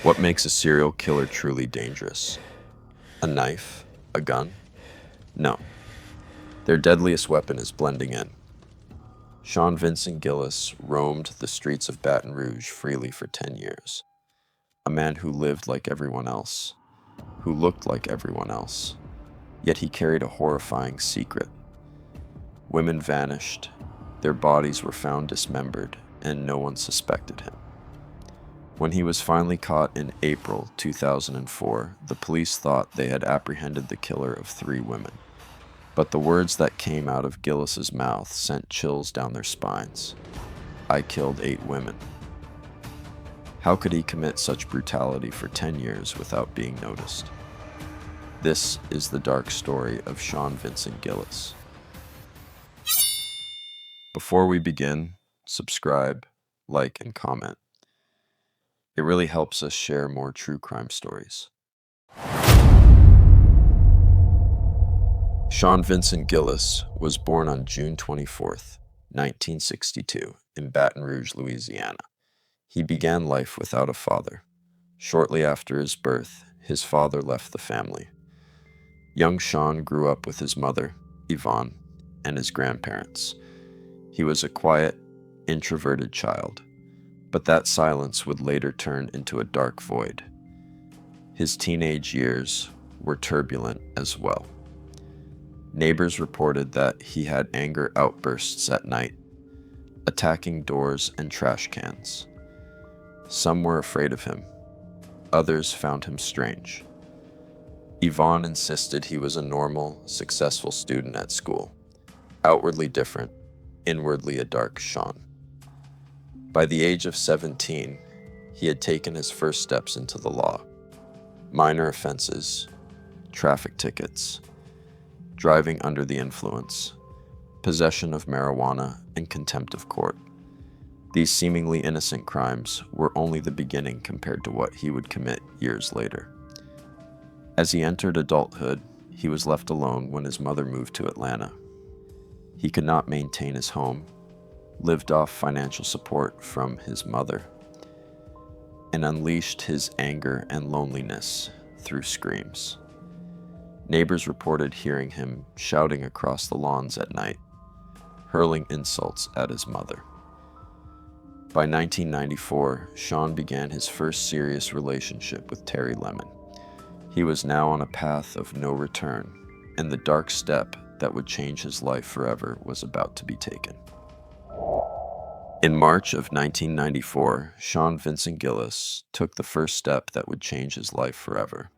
What makes a serial killer truly dangerous? A knife? A gun? No. Their deadliest weapon is blending in. Sean Vincent Gillis roamed the streets of Baton Rouge freely for 10 years. A man who lived like everyone else, who looked like everyone else, yet he carried a horrifying secret. Women vanished, their bodies were found dismembered, and no one suspected him. When he was finally caught in April 2004, the police thought they had apprehended the killer of 3 women. But the words that came out of Gillis's mouth sent chills down their spines. I killed 8 women. How could he commit such brutality for 10 years without being noticed? This is the dark story of Sean Vincent Gillis. Before we begin, subscribe, like, and comment. It really helps us share more true crime stories. Sean Vincent Gillis was born on June 24th, 1962, in Baton Rouge, Louisiana. He began life without a father. Shortly after his birth, his father left the family. Young Sean grew up with his mother, Yvonne, and his grandparents. He was a quiet, introverted child, but that silence would later turn into a dark void. His teenage years were turbulent as well. Neighbors reported that he had anger outbursts at night, attacking doors and trash cans. Some were afraid of him. Others found him strange. Yvonne insisted he was a normal, successful student at school, outwardly different, inwardly a dark Sean. By the age of 17, he had taken his first steps into the law. Minor offenses, traffic tickets, driving under the influence, possession of marijuana, and contempt of court. These seemingly innocent crimes were only the beginning compared to what he would commit years later. As he entered adulthood, he was left alone when his mother moved to Atlanta. He could not maintain his home, lived off financial support from his mother, and unleashed his anger and loneliness through screams. Neighbors reported hearing him shouting across the lawns at night, hurling insults at his mother. By 1994, Sean began his first serious relationship with Terry Lemon. He was now on a path of no return, and the dark step that would change his life forever was about to be taken. In March of 1994, Sean Vincent Gillis took the first step that would change his life forever.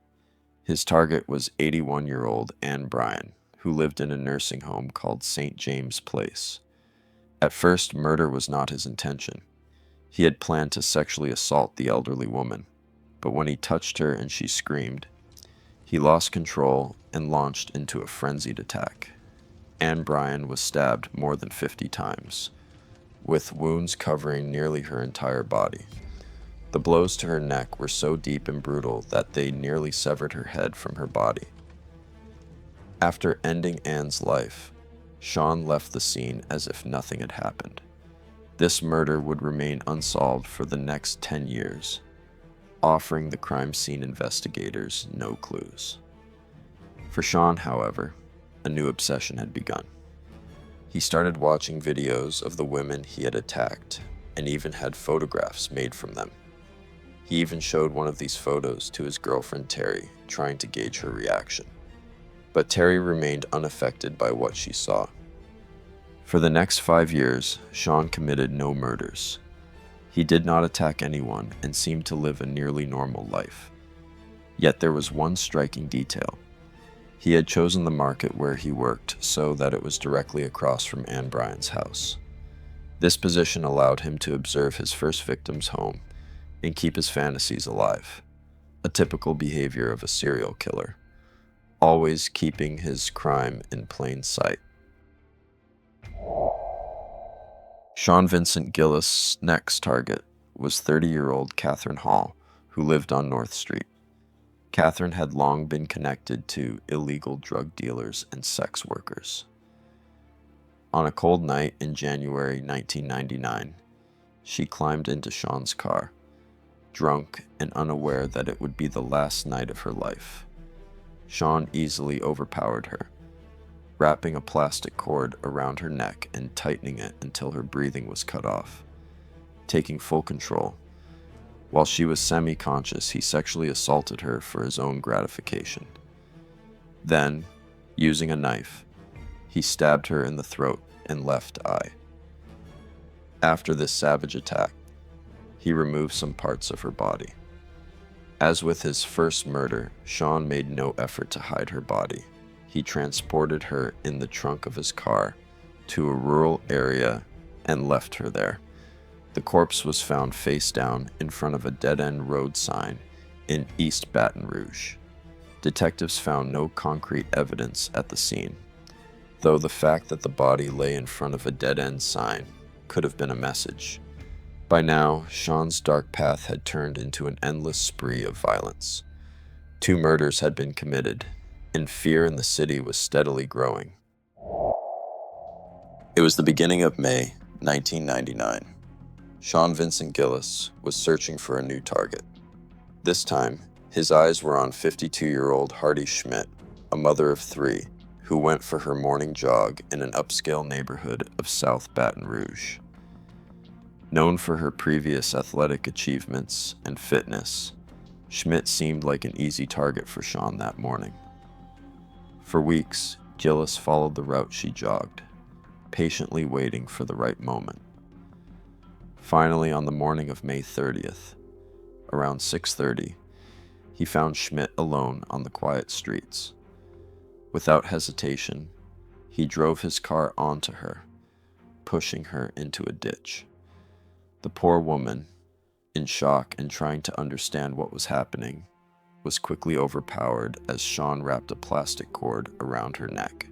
His target was 81-year-old Ann Bryan, who lived in a nursing home called St. James Place. At first, murder was not his intention. He had planned to sexually assault the elderly woman, but when he touched her and she screamed, he lost control and launched into a frenzied attack. Ann Bryan was stabbed more than 50 times, with wounds covering nearly her entire body. The blows to her neck were so deep and brutal that they nearly severed her head from her body. After ending Ann's life, Sean left the scene as if nothing had happened. This murder would remain unsolved for the next 10 years, offering the crime scene investigators no clues. For Sean, however, a new obsession had begun. He started watching videos of the women he had attacked and even had photographs made from them. He even showed one of these photos to his girlfriend Terry, trying to gauge her reaction. But Terry remained unaffected by what she saw. For the next 5 years, Sean committed no murders. He did not attack anyone and seemed to live a nearly normal life. Yet there was one striking detail. He had chosen the market where he worked so that it was directly across from Ann Bryan's house. This position allowed him to observe his first victim's home and keep his fantasies alive, a typical behavior of a serial killer, always keeping his crime in plain sight. Sean Vincent Gillis' next target was 30-year-old Catherine Hall, who lived on North Street. Catherine had long been connected to illegal drug dealers and sex workers. On a cold night in January 1999, she climbed into Sean's car, drunk and unaware that it would be the last night of her life. Sean easily overpowered her, wrapping a plastic cord around her neck and tightening it until her breathing was cut off. Taking full control, while she was semi-conscious, he sexually assaulted her for his own gratification. Then, using a knife, he stabbed her in the throat and left eye. After this savage attack, he removed some parts of her body. As with his first murder, Sean made no effort to hide her body. He transported her in the trunk of his car to a rural area and left her there. The corpse was found face down in front of a dead-end road sign in East Baton Rouge. Detectives found no concrete evidence at the scene, though the fact that the body lay in front of a dead-end sign could have been a message. By now, Sean's dark path had turned into an endless spree of violence. 2 murders had been committed, and fear in the city was steadily growing. It was the beginning of May 1999. Sean Vincent Gillis was searching for a new target. This time, his eyes were on 52-year-old Hardy Schmidt, a mother of 3, who went for her morning jog in an upscale neighborhood of South Baton Rouge. Known for her previous athletic achievements and fitness, Schmidt seemed like an easy target for Sean that morning. For weeks, Gillis followed the route she jogged, patiently waiting for the right moment. Finally, on the morning of May 30th, around 6:30, he found Schmidt alone on the quiet streets. Without hesitation, he drove his car onto her, pushing her into a ditch. The poor woman, in shock and trying to understand what was happening, was quickly overpowered as Sean wrapped a plastic cord around her neck.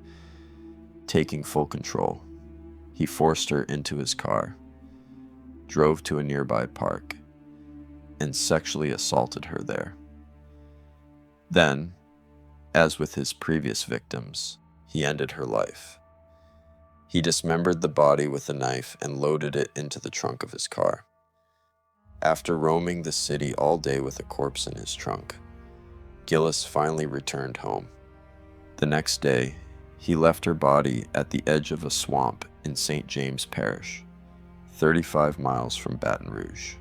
Taking full control, he forced her into his car, drove to a nearby park, and sexually assaulted her there. Then, as with his previous victims, he ended her life. He dismembered the body with a knife and loaded it into the trunk of his car. After roaming the city all day with a corpse in his trunk, Gillis finally returned home. The next day, he left her body at the edge of a swamp in St. James Parish, 35 miles from Baton Rouge.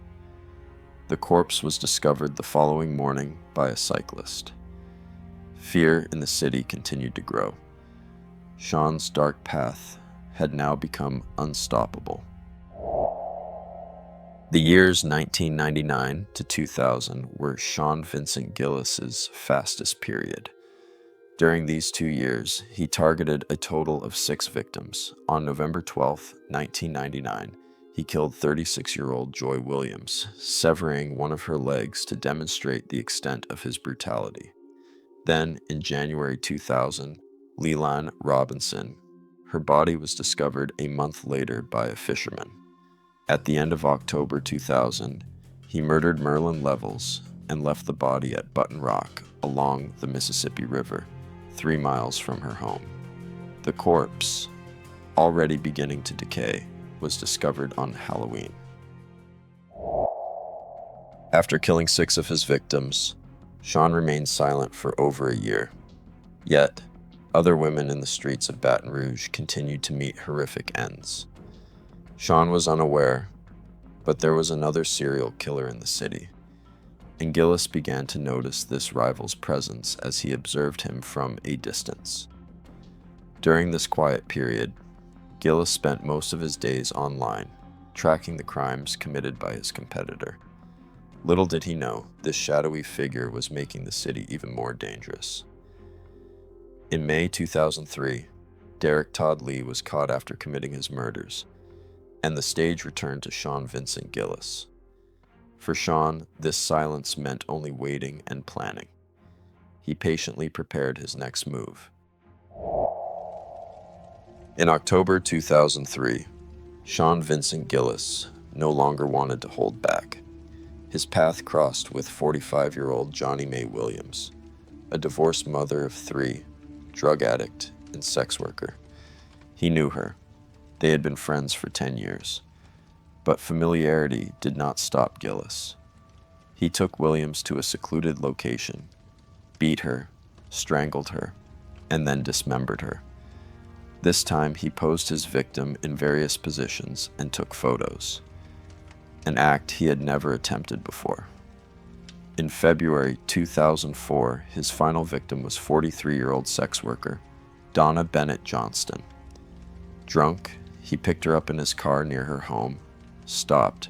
The corpse was discovered the following morning by a cyclist. Fear in the city continued to grow. Sean's dark path had now become unstoppable. The years 1999 to 2000 were Sean Vincent Gillis's fastest period. During these 2 years, he targeted a total of 6 victims. On November 12, 1999, he killed 36-year-old Joy Williams, severing one of her legs to demonstrate the extent of his brutality. Then, in January 2000, Leland Robinson. Her body was discovered a month later by a fisherman. At the end of October 2000, he murdered Merlin Levels and left the body at Button Rock along the Mississippi River, 3 miles from her home. The corpse, already beginning to decay, was discovered on Halloween. After killing 6 of his victims, Sean remained silent for over a year. Yet, other women in the streets of Baton Rouge continued to meet horrific ends. Sean was unaware, but there was another serial killer in the city, and Gillis began to notice this rival's presence as he observed him from a distance. During this quiet period, Gillis spent most of his days online, tracking the crimes committed by his competitor. Little did he know, this shadowy figure was making the city even more dangerous. In May 2003, Derek Todd Lee was caught after committing his murders, and the stage returned to Sean Vincent Gillis. For Sean, this silence meant only waiting and planning. He patiently prepared his next move. In October 2003, Sean Vincent Gillis no longer wanted to hold back. His path crossed with 45-year-old Johnny Mae Williams, a divorced mother of 3, drug addict, and sex worker. He knew her. They had been friends for 10 years. But familiarity did not stop Gillis. He took Williams to a secluded location, beat her, strangled her, and then dismembered her. This time, he posed his victim in various positions and took photos, an act he had never attempted before. In February 2004, his final victim was 43-year-old sex worker Donna Bennett Johnston. Drunk, he picked her up in his car near her home, stopped,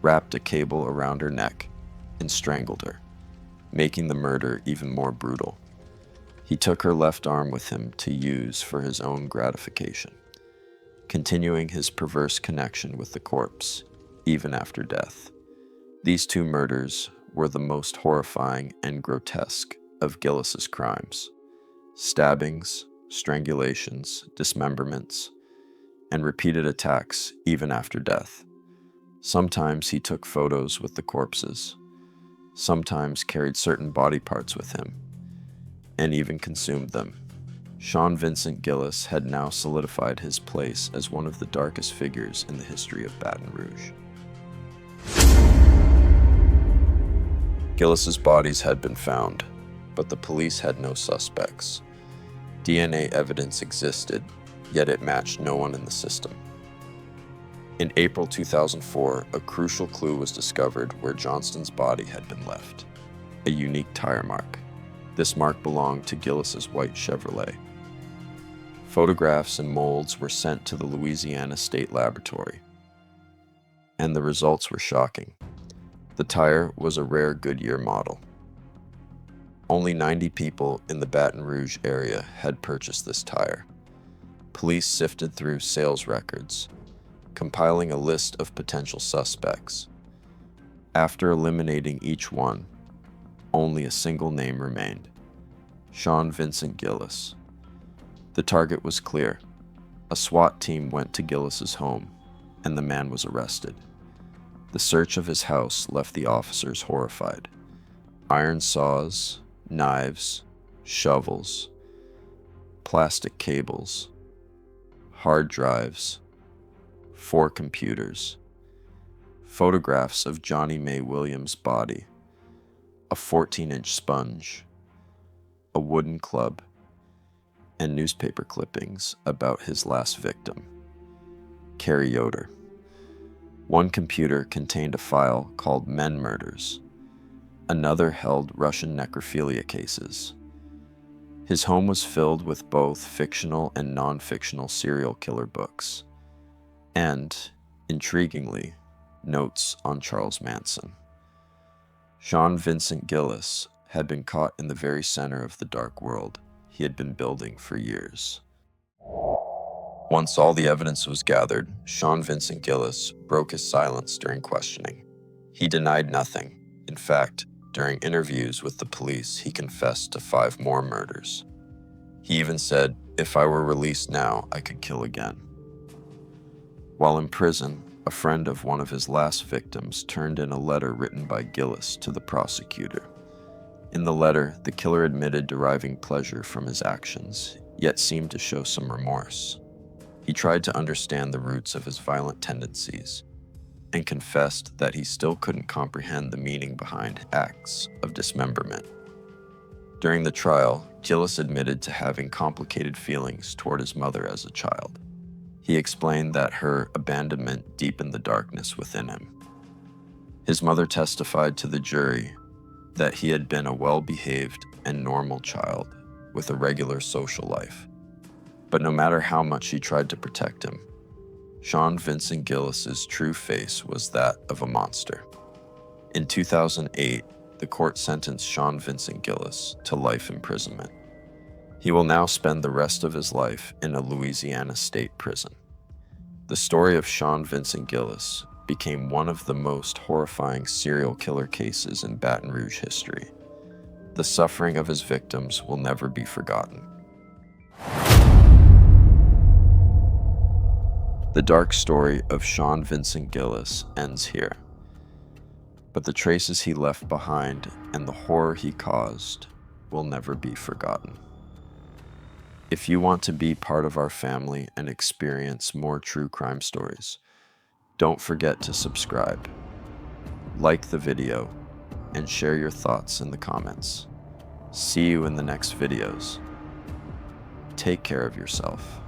wrapped a cable around her neck, and strangled her, making the murder even more brutal. He took her left arm with him to use for his own gratification, continuing his perverse connection with the corpse, even after death. These two murders were the most horrifying and grotesque of Gillis's crimes. Stabbings, strangulations, dismemberments, and repeated attacks even after death. Sometimes he took photos with the corpses, sometimes carried certain body parts with him, and even consumed them. Sean Vincent Gillis had now solidified his place as one of the darkest figures in the history of Baton Rouge. Gillis's bodies had been found, but the police had no suspects. DNA evidence existed, yet it matched no one in the system. In April 2004, a crucial clue was discovered where Johnston's body had been left, a unique tire mark. This mark belonged to Gillis's white Chevrolet. Photographs and molds were sent to the Louisiana State Laboratory, and the results were shocking. The tire was a rare Goodyear model. Only 90 people in the Baton Rouge area had purchased this tire. Police sifted through sales records, compiling a list of potential suspects. After eliminating each one, only a single name remained: Sean Vincent Gillis. The target was clear. A SWAT team went to Gillis's home, and the man was arrested. The search of his house left the officers horrified. Iron saws, knives, shovels, plastic cables, hard drives, 4 computers, photographs of Johnny May Williams' body, a 14-inch sponge, a wooden club, and newspaper clippings about his last victim, Carrie Yoder. One computer contained a file called Men Murders. Another held Russian necrophilia cases. His home was filled with both fictional and non-fictional serial killer books, and, intriguingly, notes on Charles Manson. Sean Vincent Gillis had been caught in the very center of the dark world he had been building for years. Once all the evidence was gathered, Sean Vincent Gillis broke his silence during questioning. He denied nothing. In fact, during interviews with the police, he confessed to 5 more murders. He even said, "If I were released now, I could kill again." While in prison, a friend of one of his last victims turned in a letter written by Gillis to the prosecutor. In the letter, the killer admitted deriving pleasure from his actions, yet seemed to show some remorse. He tried to understand the roots of his violent tendencies, and confessed that he still couldn't comprehend the meaning behind acts of dismemberment. During the trial, Gillis admitted to having complicated feelings toward his mother as a child. He explained that her abandonment deepened the darkness within him. His mother testified to the jury that he had been a well-behaved and normal child with a regular social life. But no matter how much she tried to protect him, Sean Vincent Gillis's true face was that of a monster. In 2008, the court sentenced Sean Vincent Gillis to life imprisonment. He will now spend the rest of his life in a Louisiana state prison. The story of Sean Vincent Gillis became one of the most horrifying serial killer cases in Baton Rouge history. The suffering of his victims will never be forgotten. The dark story of Sean Vincent Gillis ends here, but the traces he left behind and the horror he caused will never be forgotten. If you want to be part of our family and experience more true crime stories, don't forget to subscribe, like the video, and share your thoughts in the comments. See you in the next videos. Take care of yourself.